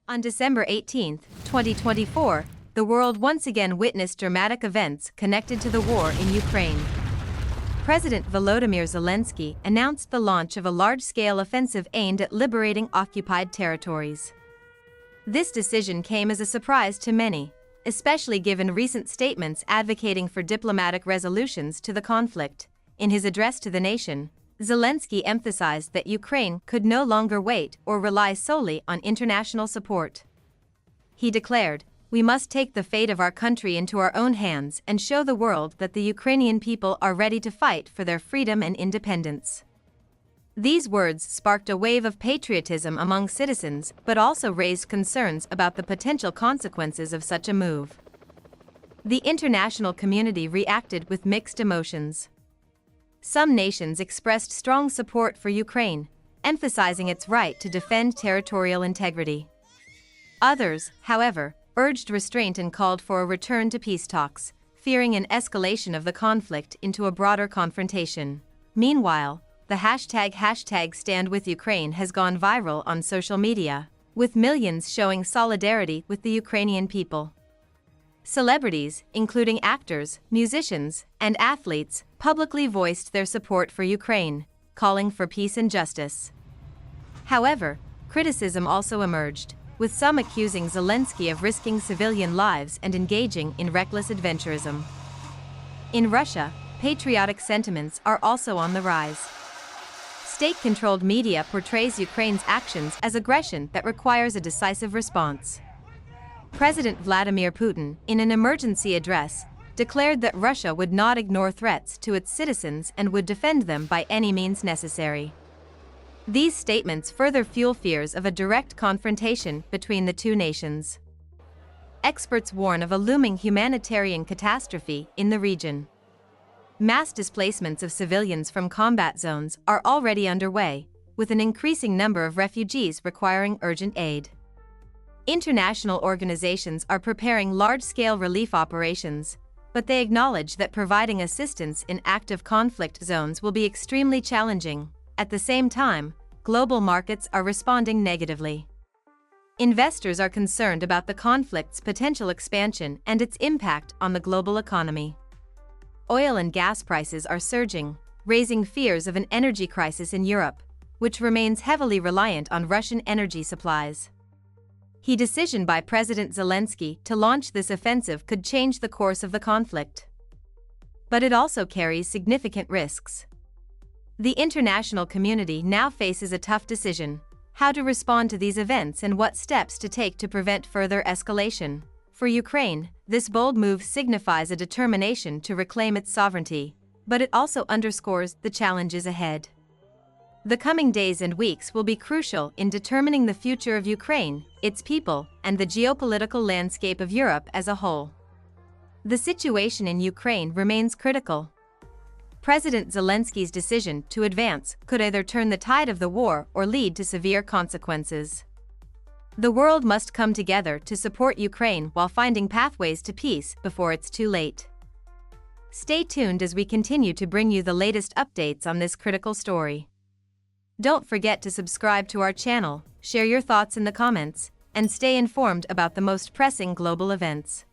On December 18, 2024, the world once again witnessed dramatic events connected to the war in Ukraine. President Volodymyr Zelensky announced the launch of a large-scale offensive aimed at liberating occupied territories. This decision came as a surprise to many, especially given recent statements advocating for diplomatic resolutions to the conflict. In his address to the nation, Zelensky emphasized that Ukraine could no longer wait or rely solely on international support. He declared, "We must take the fate of our country into our own hands and show the world that the Ukrainian people are ready to fight for their freedom and independence." These words sparked a wave of patriotism among citizens but also raised concerns about the potential consequences of such a move. The international community reacted with mixed emotions. Some nations expressed strong support for Ukraine, emphasizing its right to defend territorial integrity. Others, however, urged restraint and called for a return to peace talks, fearing an escalation of the conflict into a broader confrontation. Meanwhile, the hashtag #StandWithUkraine has gone viral on social media, with millions showing solidarity with the Ukrainian people. Celebrities, including actors, musicians, and athletes, publicly voiced their support for Ukraine, calling for peace and justice. However, criticism also emerged, with some accusing Zelensky of risking civilian lives and engaging in reckless adventurism. In Russia, patriotic sentiments are also on the rise. State-controlled media portrays Ukraine's actions as aggression that requires a decisive response. President Vladimir Putin, in an emergency address, declared that Russia would not ignore threats to its citizens and would defend them by any means necessary. These statements further fuel fears of a direct confrontation between the two nations. Experts warn of a looming humanitarian catastrophe in the region. Mass displacements of civilians from combat zones are already underway, with an increasing number of refugees requiring urgent aid. International organizations are preparing large-scale relief operations, but they acknowledge that providing assistance in active conflict zones will be extremely challenging. At the same time, global markets are responding negatively. Investors are concerned about the conflict's potential expansion and its impact on the global economy. Oil and gas prices are surging, raising fears of an energy crisis in Europe, which remains heavily reliant on Russian energy supplies. The decision by President Zelensky to launch this offensive could change the course of the conflict. But it also carries significant risks. The international community now faces a tough decision: how to respond to these events and what steps to take to prevent further escalation. For Ukraine, this bold move signifies a determination to reclaim its sovereignty, but it also underscores the challenges ahead. The coming days and weeks will be crucial in determining the future of Ukraine, its people, and the geopolitical landscape of Europe as a whole. The situation in Ukraine remains critical. President Zelensky's decision to advance could either turn the tide of the war or lead to severe consequences. The world must come together to support Ukraine while finding pathways to peace before it's too late. Stay tuned as we continue to bring you the latest updates on this critical story. Don't forget to subscribe to our channel, share your thoughts in the comments, and stay informed about the most pressing global events.